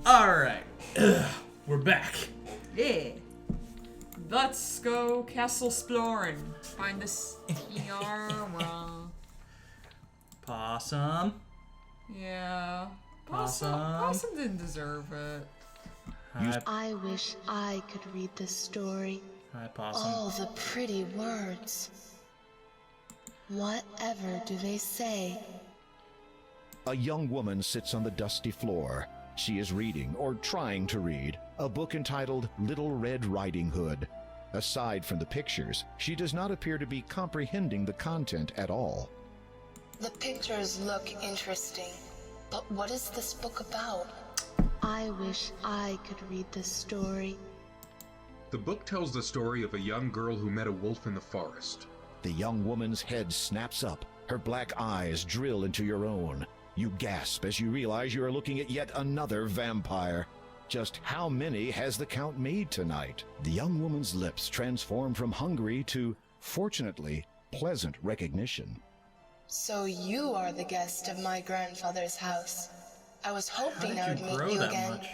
Alright. We're back. Yeah. Let's go castle exploring. Find this tiara. Possum. Yeah. Possum. Possum didn't deserve it. Hi, I wish I could read this story. hi, Possum. All the pretty words. Whatever do they say? A young woman sits on the dusty floor. She is reading, or trying to read, a book entitled Little Red Riding Hood. Aside from the pictures, she does not appear to be comprehending the content at all. The pictures look interesting, but what is this book about? I wish I could read this story. The book tells the story of a young girl who met a wolf in the forest. The young woman's head snaps up. Her black eyes drill into your own. You gasp as you realize you are looking at yet another vampire. Just how many has the count made tonight? The young woman's lips transform from hungry to, fortunately, pleasant recognition. So you are the guest of my grandfather's house. I was How hoping did I would you meet grow you that again. much?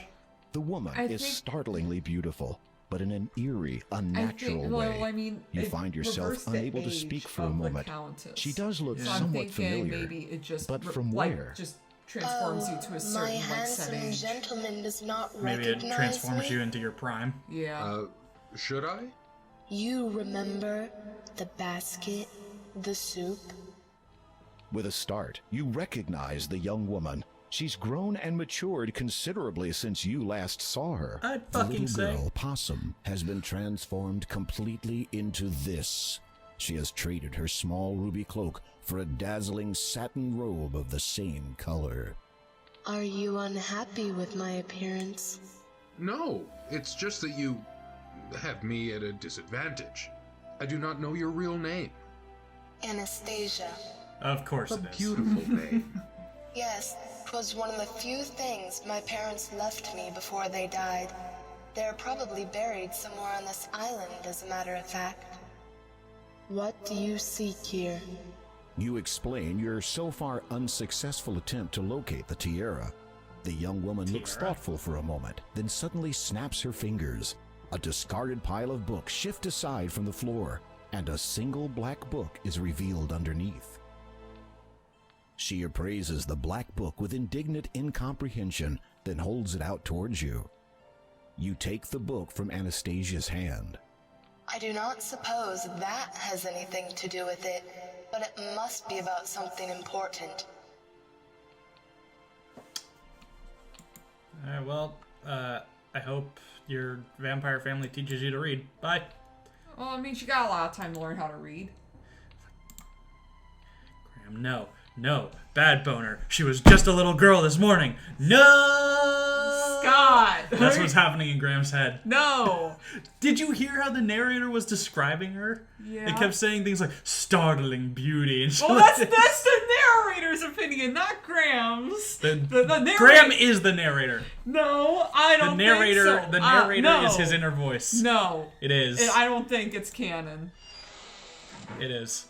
The woman I is think- startlingly beautiful, but in an eerie, unnatural well, way. I mean, You it find yourself reversed the unable to age speak for a of the moment. Countess. She does look So I'm somewhat thinking familiar, maybe it just but from like, where? just transforms you to a my certain like set handsome age. gentleman does not Maybe it recognize transforms me. you into your prime. Yeah. Should I? You remember the basket, the soup? With a start, you recognize the young woman. She's grown and matured considerably since you last saw her. I'd The fucking little say. girl, Possum, has been transformed completely into this. She has traded her small ruby cloak for a dazzling satin robe of the same color. Are you unhappy with my appearance? No, it's just that you have me at a disadvantage. I do not know your real name. Anastasia. Of course A it is. beautiful name. Yes, 'twas one of the few things my parents left me before they died. They're probably buried somewhere on this island, as a matter of fact. What do you seek here? You explain your so far unsuccessful attempt to locate the tiara. The young woman looks Tiara? thoughtful for a moment, then suddenly snaps her fingers. A discarded pile of books shift aside from the floor, and a single black book is revealed underneath. She appraises the black book with indignant incomprehension, then holds it out towards you. You take the book from Anastasia's hand. I do not suppose that has anything to do with it, but it must be about something important. Alright, well, I hope your vampire family teaches you to read. Bye. Well, I mean, she got a lot of time to learn how to read. Graham, no, bad boner. She was just a little girl this morning. No! Scott! That's what's happening in Graham's head. No! Did you hear how the narrator was describing her? Yeah. It kept saying things like startling beauty and shit. Well, like that's that. the narrator's opinion, not Graham's. The narrator. Graham is the narrator. No, I don't think so. The narrator No. is his inner voice. No. It is. I don't think it's canon. It is.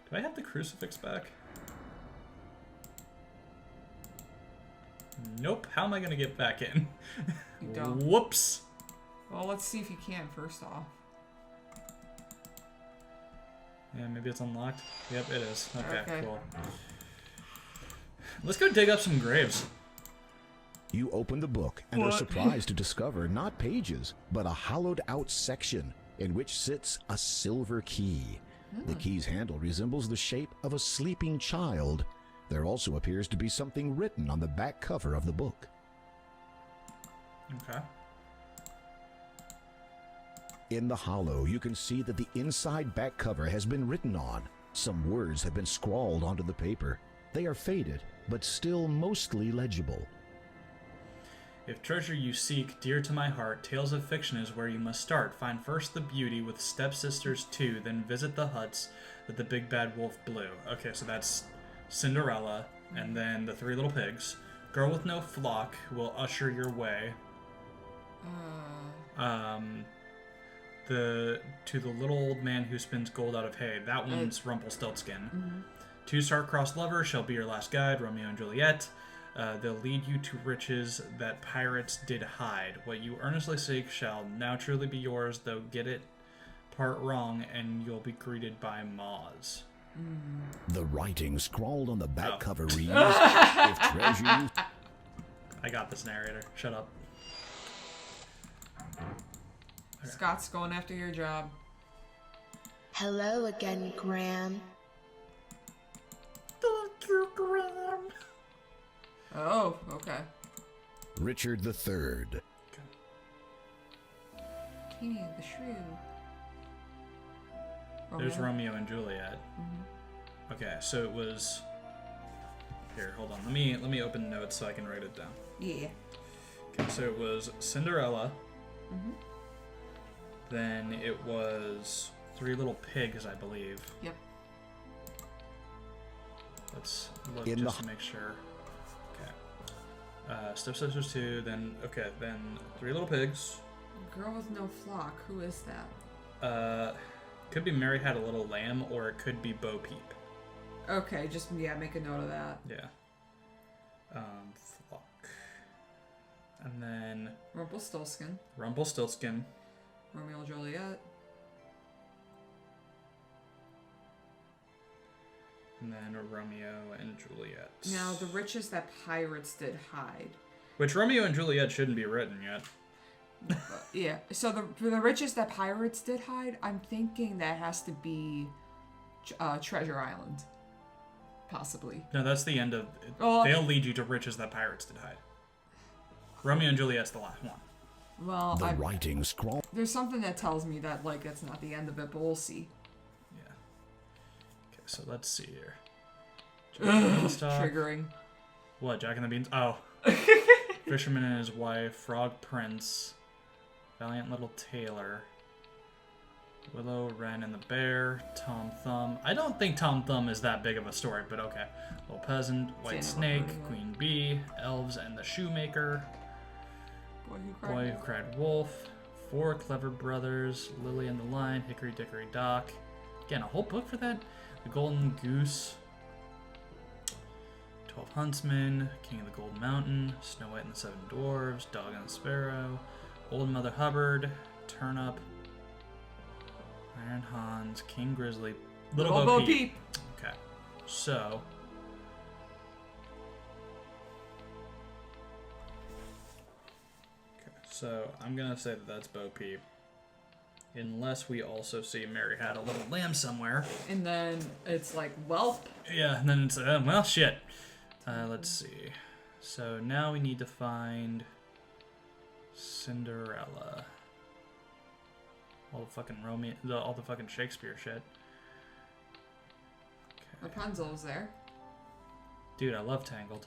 Do I have the crucifix back? Nope. How am I going to get back in? You don't. Whoops. Well, let's see if you can first off. Yeah, maybe it's unlocked. Yep, it is. Okay, Okay. cool. Let's go dig up some graves. You open the book and are What? surprised to discover not pages, but a hollowed-out section in which sits a silver key. The key's handle resembles the shape of a sleeping child. There also appears to be something written on the back cover of the book. Okay. In the hollow, you can see that the inside back cover has been written on. Some words have been scrawled onto the paper. They are faded, but still mostly legible. If treasure you seek, dear to my heart, Tales of Fiction is where you must start. Find first the beauty with stepsisters 2, then visit the huts that the big bad wolf blew. Okay, so that's Cinderella, and then the 3 little pigs. Girl with no flock will usher your way. To the little old man who spins gold out of hay. That one's Rumpelstiltskin. 2 star-crossed lovers shall be your last guide, Romeo and Juliet. They'll lead you to riches that pirates did hide. What you earnestly seek shall now truly be yours, though get it part wrong, and you'll be greeted by maws. The writing scrawled on the back cover reads, if treasure you... I got this, narrator. Shut up. Okay. Scott's going after your job. Hello again, Graham. Thank you, Graham. Oh, okay. Richard III. Kenny the Shrew. There's Romeo and Juliet. Okay, so it was... Here, hold on. Let me open notes so I can write it down. Yeah. Okay, so it was Cinderella. Then it was Three Little Pigs, I believe. Yep. Let's look just to make sure. Okay. Stepsisters 2, then Three Little Pigs. Girl with No Flock. Who is that? Could be Mary Had a Little Lamb, or it could be Bo Peep. Okay, just make a note of that. Yeah. Flock. And then Rumpelstiltskin. Rumpelstiltskin. Romeo and Juliet. And then Romeo and Juliet. Now, the riches that pirates did hide. Which Romeo and Juliet shouldn't be written yet. Yeah, so the riches that pirates did hide, I'm thinking that has to be Treasure Island. Possibly. No, that's the end of... Well, they'll lead you to riches that pirates did hide. Romeo and Juliet's the last one. Well, The writing scrawled... there's something that tells me that, like, that's not the end of it, but we'll see. Yeah. Okay, so let's see here. Jack and the Beanstalk. Triggering. What, Jack and the Beans? Oh. Fisherman and His Wife, Frog Prince, Valiant Little Tailor, Willow, Wren and the Bear, Tom Thumb. I don't think Tom Thumb is that big of a story, but okay. Little Peasant, White Snake, Queen Bee, Elves and the Shoemaker, Boy Who Cried Wolf, Four Clever Brothers, Lily and the Lion, Hickory Dickory Dock. Again, a whole book for that? The Golden Goose, 12 Huntsmen, King of the Gold Mountain, Snow White and the Seven Dwarves, Dog and the Sparrow, Old Mother Hubbard, Turnip, Iron Hans, King Grizzly, Little Bo Peep. Okay, so... So, I'm gonna say that that's Bo Peep. Unless we also see Mary Had a Little Lamb somewhere. And then it's like, well... Yeah, and then it's, well, shit. Let's see. So now we need to find Cinderella. All the fucking all the fucking Shakespeare shit. Okay. Rapunzel's there. Dude, I love Tangled.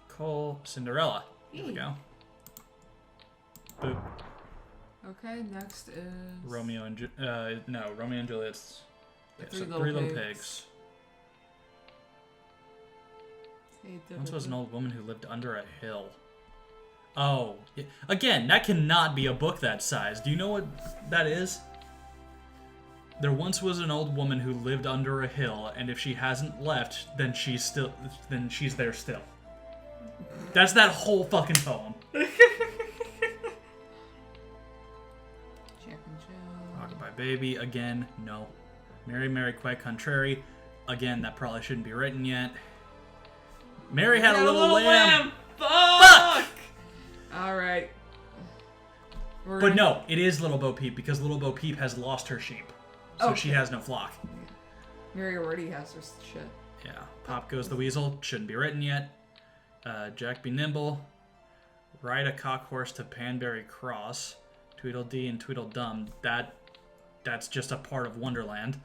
Cole, Cinderella. Here we go. Boop. Okay, next is... Romeo and Romeo and Juliet's. Yeah, Three so Little Three Little Pigs. Pigs. Once was an old woman who lived under a hill. Oh, yeah. Again, that cannot be a book that size. Do you know what that is? There once was an old woman who lived under a hill, and if she hasn't left, then she's there still. That's that whole fucking poem. Jack and Jill. Rockabye Baby, again, no. Mary, Mary, Quite Contrary, again, that probably shouldn't be written yet. Mary Had a Little Lamb. Fuck! Alright. But no, it is Little Bo Peep, because Little Bo Peep has lost her sheep. So she has no flock. Mary already has her shit. Yeah. Pop Goes the Weasel, shouldn't be written yet. Jack Be Nimble. Ride a Cock Horse to Panbury Cross. Tweedledee and Tweedledum. That's just a part of Wonderland.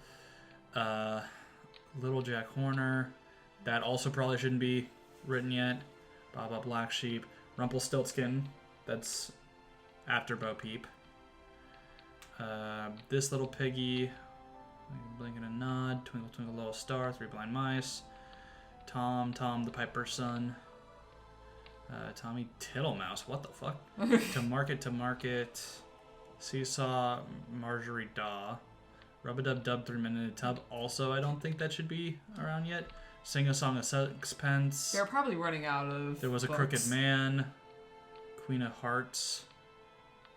Little Jack Horner. That also probably shouldn't be written yet. Baba Black Sheep. Rumpelstiltskin. That's after Bo Peep. This Little Piggy. Blink and a Nod. Twinkle Twinkle Little Star. Three Blind Mice. Tom the Piper's Son. Tommy Tittlemouse. What the fuck? To Market. Seesaw, Marjorie Daw. Rub-a-dub-dub, 3 minute in a tub. Also, I don't think that should be around yet. Sing a Song of Sixpence. They're probably running out of There was a books. Crooked Man. Queen of Hearts.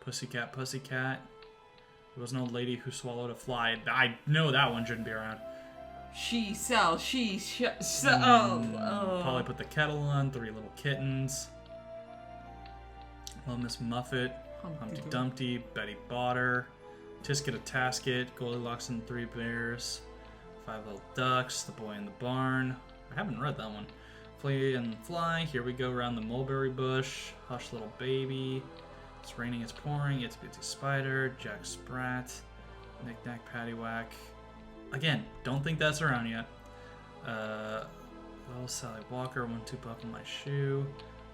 Pussycat, Pussycat. There was an old lady who swallowed a fly. I know that one shouldn't be around. She sells. Polly Put the Kettle On. 3 Little Kittens. Little Miss Muffet. Humpty Dumpty. Betty Botter. Tisket a Tasket. Goldilocks and the 3 Bears. 5 Little Ducks. The Boy in the Barn. I haven't read that one. Flea and Fly. Here we go around the mulberry bush. Hush Little Baby. It's Raining, It's Pouring. Itsy Bitsy Spider. Jack Sprat. Knick Knack Paddywhack. Again, don't think that's around yet. Little Sally Walker. 1-2 Buckle My Shoe.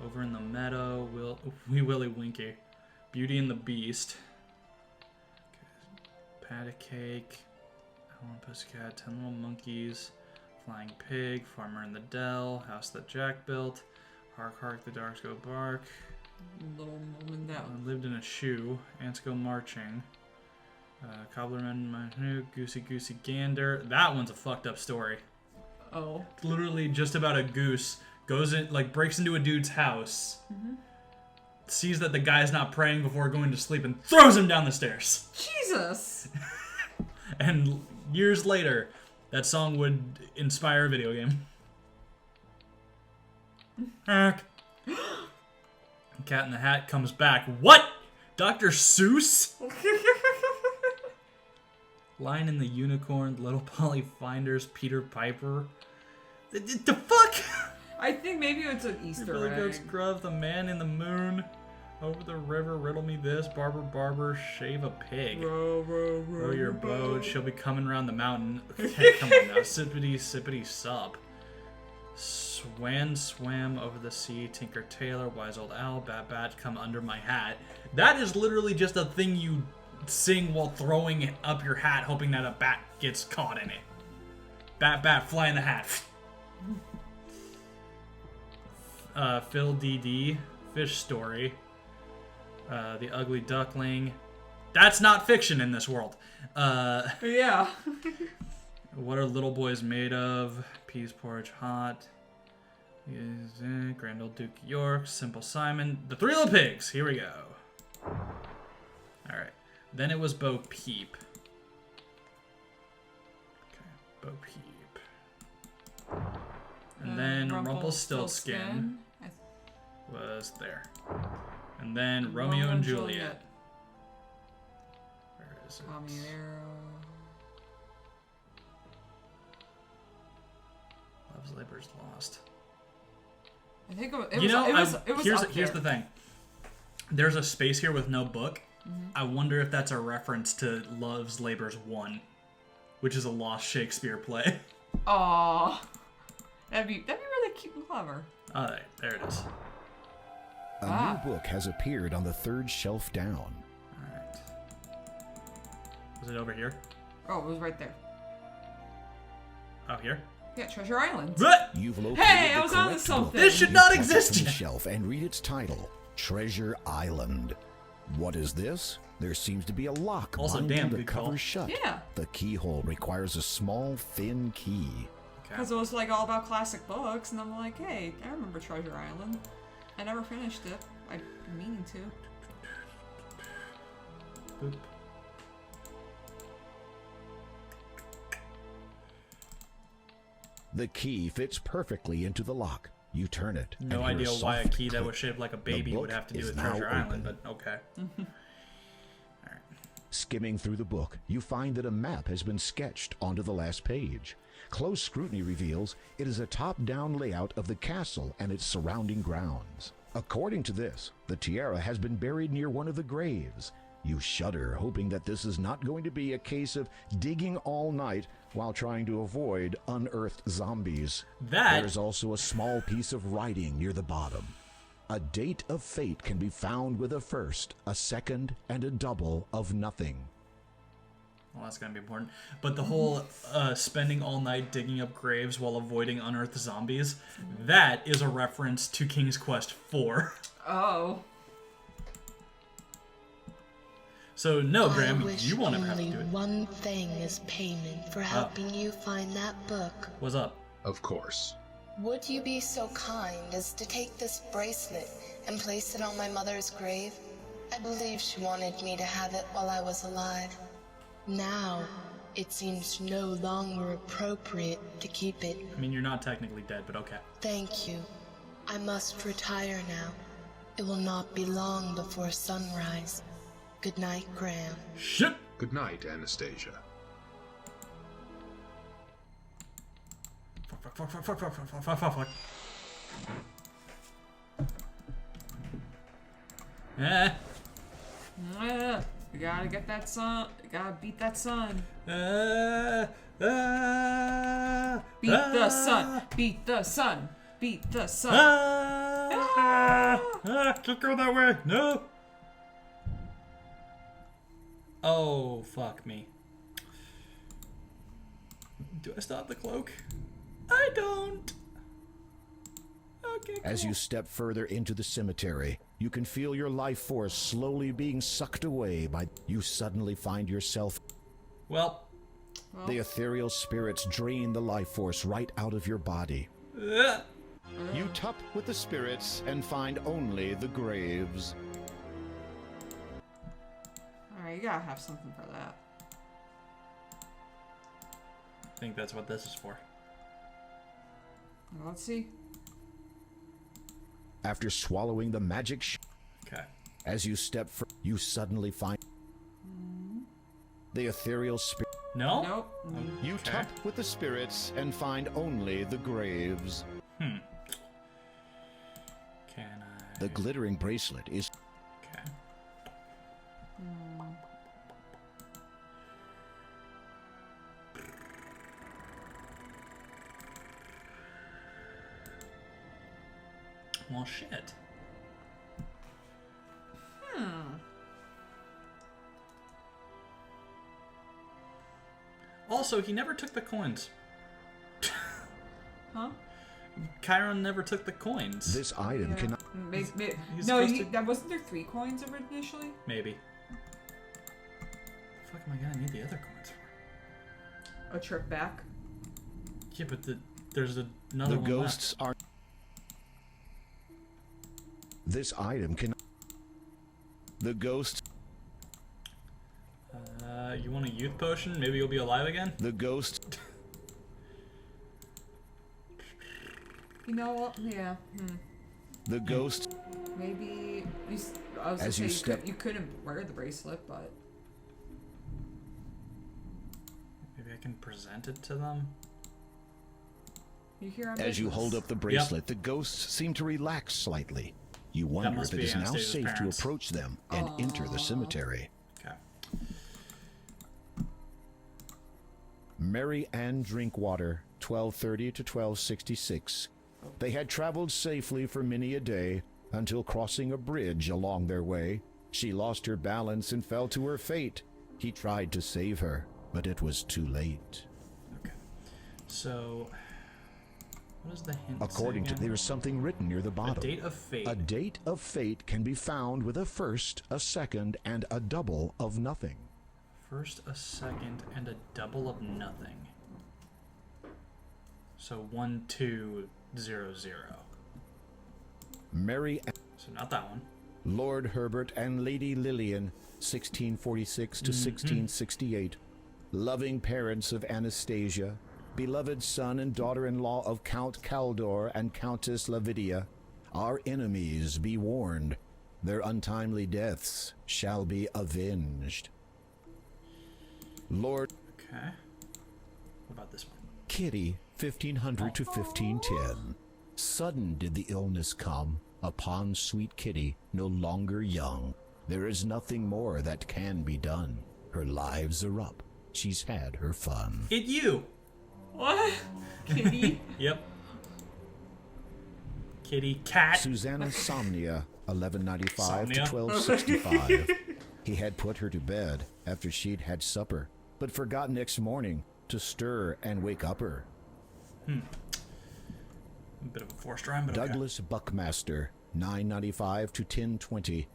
Over in the Meadow. Wee Willie Winky. Beauty and the Beast. Pat a Cake. Helen Pussycat. 10 Little Monkeys. Flying Pig. Farmer in the Dell. House That Jack Built. Hark Hark the Dogs Go Bark. Little woman that Lived in a Shoe. Ants Go Marching. Cobblerman, My Goosey Goosey Gander. That one's a fucked up story. Oh. It's literally just about a goose goes in, like, breaks into a dude's house, sees that the guy's not praying before going to sleep, and throws him down the stairs. Jesus. And years later, that song would inspire a video game. Cat in the Hat comes back. What? Dr. Seuss? Lion and the Unicorn, Little Polly Finders, Peter Piper. The fuck? I think maybe it's an Easter Billy egg. Goat's Gruff, The Man in the Moon, Over the River, Riddle Me This, Barber, Shave a Pig. Row your boat, She'll be coming round the mountain. Okay, come on now. Sippity Sup. Swan swam over the sea, Tinker Tailor, Wise Old Owl, Bat come under my hat. That is literally just a thing you sing while throwing up your hat, hoping that a bat gets caught in it. Bat, fly in the hat. Phil DD, Fish Story, The Ugly Duckling. That's not fiction in this world. Yeah. What Are Little Boys Made Of? Peas Porridge Hot. Grand Old Duke York. Simple Simon. The 3 Little Pigs. Here we go. Alright. Then it was Bo Peep. Okay. Bo Peep. And then Rumpelstiltskin was there. And then Romeo and Juliet. Where is it? Tommy and Arrow. Love's Labor's Lost. I think it was here's up the there. thing. There's a space here with no book. I wonder if that's a reference to Love's Labor's 1, which is a lost Shakespeare play. Aww. That'd be really cute and clever. Alright, there it is. A new book has appeared on the 3rd shelf down. Alright. Was it over here? Oh, it was right there. Oh, here? Yeah, Treasure Island. You've located Hey, I the was onto correct something. book. This should You not pluck it exist from the yet. shelf and read its title, Treasure Island. What is this? There seems to be a lock Also, binding damn the good cover call. shut. Yeah. The keyhole requires a small, thin key. Because it was like all about classic books, and I'm like, hey, I remember Treasure Island. I never finished it. I've been meaning to. Boop. The key fits perfectly into the lock. You turn it. No and hear idea why a soft key that click. was shaped like a baby book would have to do is with now Treasure Island, open. but okay. Skimming through the book, you find that a map has been sketched onto the last page. Close scrutiny reveals it is a top-down layout of the castle and its surrounding grounds. According to this, the tiara has been buried near one of the graves. You shudder, hoping that this is not going to be a case of digging all night while trying to avoid unearthed zombies. There's also a small piece of writing near the bottom. A date of fate can be found with a first, a second, and a double of nothing. Well, that's gonna be important. But the whole spending all night digging up graves while avoiding unearthed zombies, that is a reference to King's Quest IV. Oh. So no, I Graham, wish you won't ever have only to do it. one thing as payment for helping you find that book. What's up? Of course. Would you be so kind as to take this bracelet and place it on my mother's grave? I believe she wanted me to have it while I was alive. Now, it seems no longer appropriate to keep it. I mean, you're not technically dead, but okay. Thank you. I must retire now. It will not be long before sunrise. Good night, Graham. Shit! Good night, Anastasia. Fuck. Eh. You gotta get that sun. You gotta beat that sun. Beat the sun. Beat the sun. Beat the sun. Can't go that way. No. Oh, fuck me. Do I still have the cloak? I don't. Okay, cool. As you step further into the cemetery, you can feel your life force slowly being sucked away by... You suddenly find yourself... Well. The ethereal spirits drain the life force right out of your body. You tup with the spirits and find only the graves. Alright, you gotta have something for that. I think that's what this is for. Well, let's see. After swallowing the magic Okay. as you step you suddenly find the ethereal spirit. No? Nope. You Okay. tup with the spirits and find only the graves. Can I? The glittering bracelet is... Okay. Well, shit. Also, he never took the coins. Huh? Chiron never took the coins. This item cannot... he's No, supposed to- that wasn't there 3 coins initially? Maybe. The fuck am I gonna need the other coins for? A trip back. Yeah, but there's another The one ghosts are... This item can... The ghosts... left. You want a youth potion? Maybe you'll be alive again? The ghosts... You know what? Yeah. The ghosts... Maybe I was As gonna you say step- you couldn't wear the bracelet, but Maybe I can present it to them? you hear our As you business. hold up the bracelet, the ghosts seem to relax slightly. You wonder must if it be is now Anastasia's safe parents. to approach them and enter the cemetery. Okay. Mary Ann Drinkwater, 1230 to 1266. They had traveled safely for many a day until crossing a bridge along their way. She lost her balance and fell to her fate. He tried to save her, but it was too late. Okay. So, what is the hint? According to, there is something written near the a bottom. date of fate. A date of fate can be found with a first, a second, and a double of nothing. First, a second, and a double of nothing. So 1200. Mary, So not that one. Lord Herbert and Lady Lillian, 1646 to 1668. Loving parents of Anastasia, beloved son and daughter-in-law of Count Caldor and Countess Lavidia. Our enemies be warned. Their untimely deaths shall be avenged. Lord Okay. What about this one? Kitty, 1500 to 1510. Sudden did the illness come upon sweet Kitty, no longer young. There is nothing more that can be done. Her lives are up. She's had her fun. It you! What? Kitty? Yep. Kitty cat. Susanna Somnia, 1195 to Somnia? 1265. He had put her to bed after she'd had supper, but forgot next morning to stir and wake up her. A bit of a forced rhyme, but okay. Douglas Buckmaster, 995 to 1020.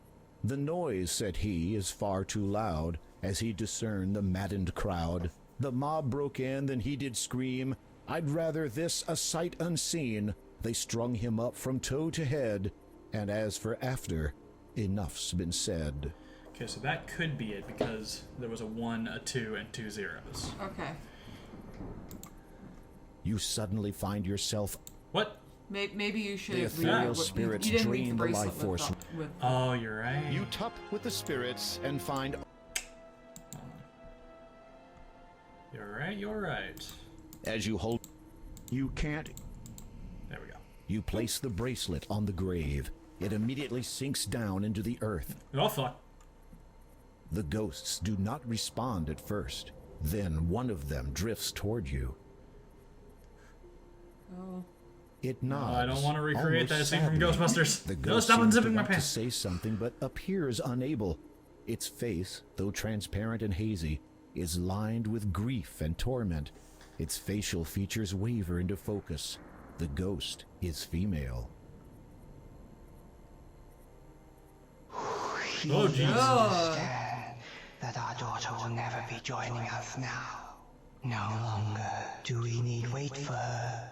The noise, said he, is far too loud. As he discerned the maddened crowd, the mob broke in, then he did scream, I'd rather this a sight unseen. They strung him up from toe to head, and as for after, enough's been said. Okay, so that could be it because there was a 1, a 2, and 2 zeros. Okay. You suddenly find yourself. What? Maybe you should The have ethereal spirits you didn't read drain the bracelet life force. With Oh, you're right. You tup with the spirits and find. You're right. As you hold. You can't. There we go. You place the bracelet on the grave. It immediately sinks down into the earth. Oh, fuck. The ghosts do not respond at first. Then one of them drifts toward you. Oh. It nods. I don't want to recreate that almost scene from sadly. Ghostbusters. The No, ghost stop seems to unzipping my want to pants. say something, but appears unable. Its face, though transparent and hazy, is lined with grief and torment. Its facial features waver into focus. The ghost is female. Oh, jeez. Understand that our daughter will never be joining us now. No longer do we need wait for her.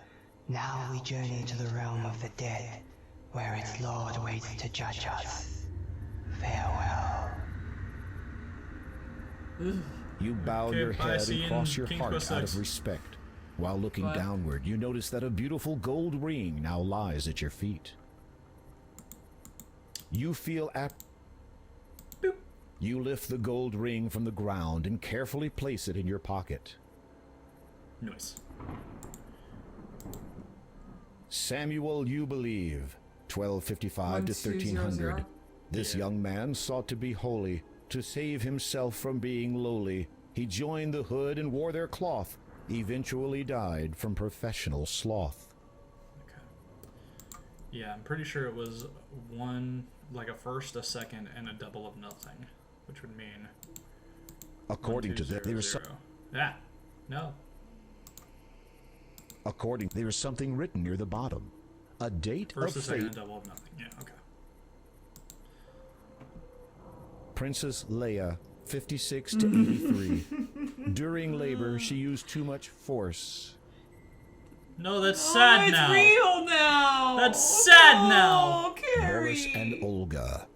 Now we journey to the realm of the dead, where its lord waits to judge us. Farewell. You bow Okay, your bye, head see and you cross in your King's heart Quest out of 6. respect. While looking But- downward, you notice that a beautiful gold ring now lies at your feet. You feel Boop. You lift the gold ring from the ground and carefully place it in your pocket. Noise. Samuel, you believe, 1255 to 1300. 1200. This Yeah. young man sought to be holy, to save himself from being lowly. He joined the hood and wore their cloth, eventually died from professional sloth. Okay. Yeah, I'm pretty sure it was 1, like a first, a second, and a double of nothing, which would mean. According 1, 2, to that, 0, there is 0. Yeah. No. there is something written near the bottom. A date First, a of second, fate. and double of nothing. Yeah. Okay. Princess Leia, 56 to 83. During labor, she used too much force. No, that's sad it's now. real now. That's sad now. Oh, Carrie. Boris and Olga.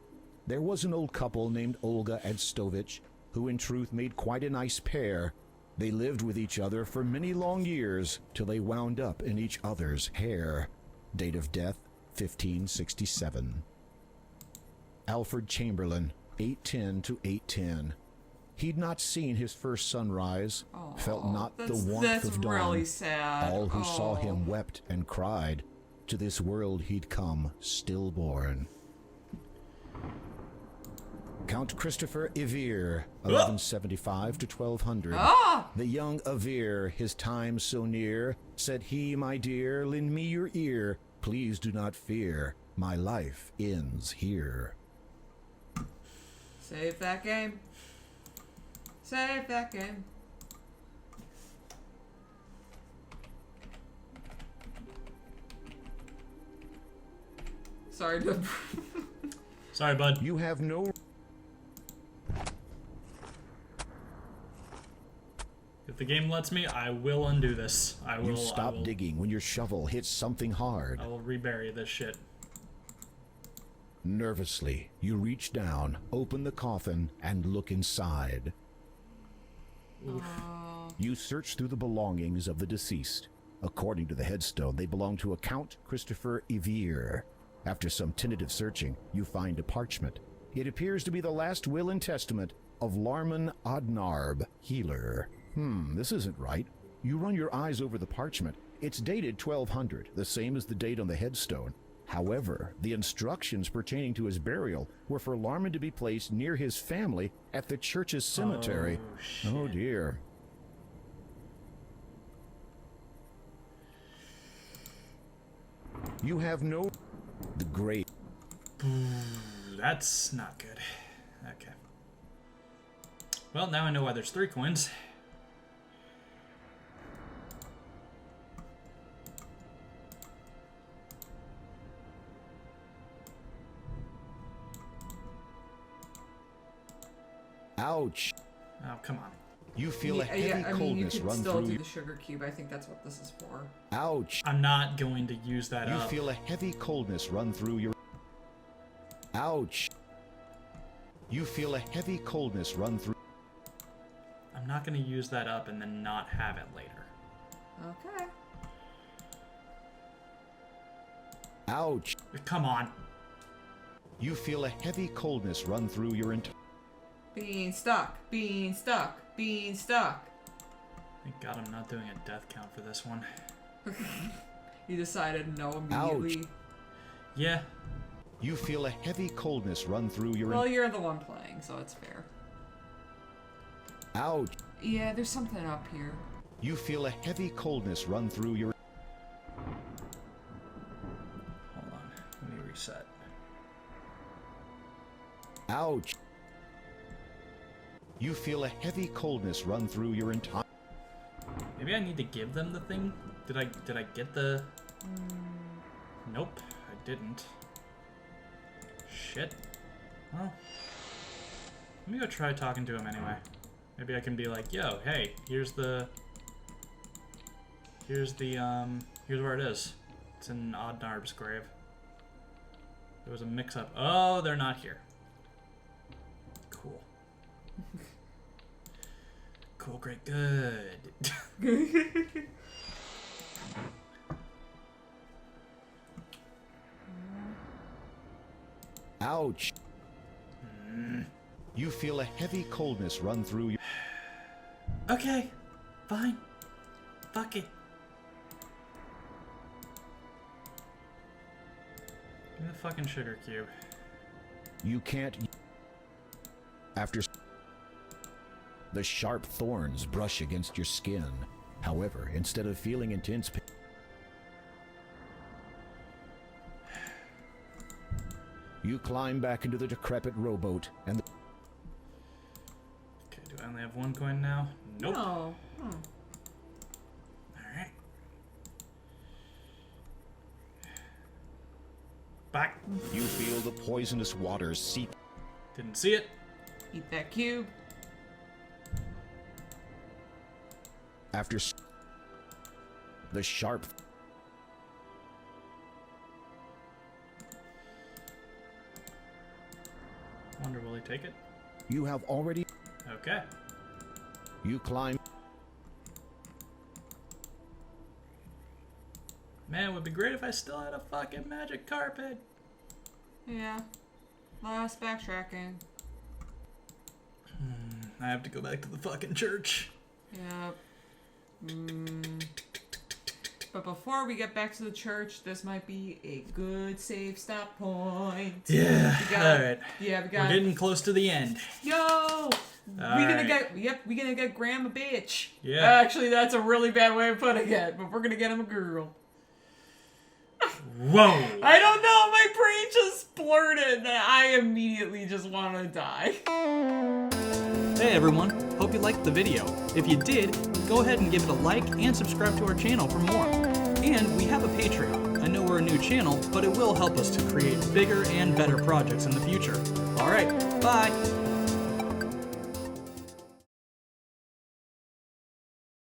There was an old couple named Olga and Stovich, who in truth made quite a nice pair. They lived with each other for many long years, till they wound up in each other's hair. Date of death, 1567. Alfred Chamberlain, 810 to 810. He'd not seen his first sunrise, felt not the warmth that's of dawn. really sad. All who saw Oh. him wept and cried. To this world he'd come stillborn. Count Christopher Evere, 1175 to 1200. The young Evere, his time so near, said he, my dear, lend me your ear. Please do not fear, my life ends here. Save that game. Save that game. Sorry, dude. Sorry, bud. You have no... If the game lets me, I will undo this. I will. You stop I will, digging when your shovel hits something hard. I will rebury this shit. Nervously, you reach down, open the coffin, and look inside. You search through the belongings of the deceased. According to the headstone, they belong to a Count Christopher Evere. After some tentative searching, you find a parchment. It appears to be the last will and testament of Larman Odnarb, healer. This isn't right. You run your eyes over the parchment. It's dated 1200, the same as the date on the headstone. However, the instructions pertaining to his burial were for Larman to be placed near his family at the church's cemetery. Oh dear. You have no... The grave. That's not good. Okay. Well, now I know why there's 3 coins. Ouch. Oh, come on. You feel a heavy yeah, I mean, you coldness could run still through do your... the sugar cube. I think that's what this is for. Ouch. I'm not going to use that You up. feel a heavy coldness run through your... Ouch. You feel a heavy coldness run through... I'm not going to use that up and then not have it later. Okay. Ouch. Come on. You feel a heavy coldness run through your entire... Being stuck. Being stuck. Being stuck. Thank God I'm not doing a death count for this one. You decided no immediately. Yeah. You feel a heavy coldness run through your... Well, you're the one playing, so it's fair. Ouch. Yeah, there's something up here. You feel a heavy coldness run through your... Hold on. Let me reset. Ouch. You feel a heavy coldness run through your entire... Maybe I need to give them the thing? Did I get the... Nope, I didn't. Shit. Well, let me go try talking to him anyway. Maybe I can be like, yo, hey, here's where it is. It's in Odd Narb's grave. There was a mix-up. Oh, they're not here. Cool. Cool, great, good. Ouch. You feel a heavy coldness run through your... Okay, fine. Fuck it. Give me the fucking sugar cube. You can't... After... The sharp thorns brush against your skin. However, instead of feeling intense pain... You climb back into the decrepit rowboat and... Okay, do I only have one coin now? Nope. No. Alright. Back. You feel the poisonous waters seep... Didn't see it. Eat that cube. After... The sharp... Wonder will he take it? You have already... Okay. You climb... Man, it would be great if I still had a fucking magic carpet. Yeah. Last backtracking. I have to go back to the fucking church. Yep. But before we get back to the church, this might be a good safe stop point. Yeah. We got- Alright. Yeah, we We're got. getting close to the end. Yo! We Alright. gonna get Graham a bitch. Yeah. Actually, that's a really bad way of putting it, but we're gonna get him a girl. Whoa! I don't know, my brain just blurted that I immediately just want to die. Hey everyone, hope you liked the video. If you did, go ahead and give it a like and subscribe to our channel for more. And we have a Patreon. I know we're a new channel, but it will help us to create bigger and better projects in the future. Alright, bye!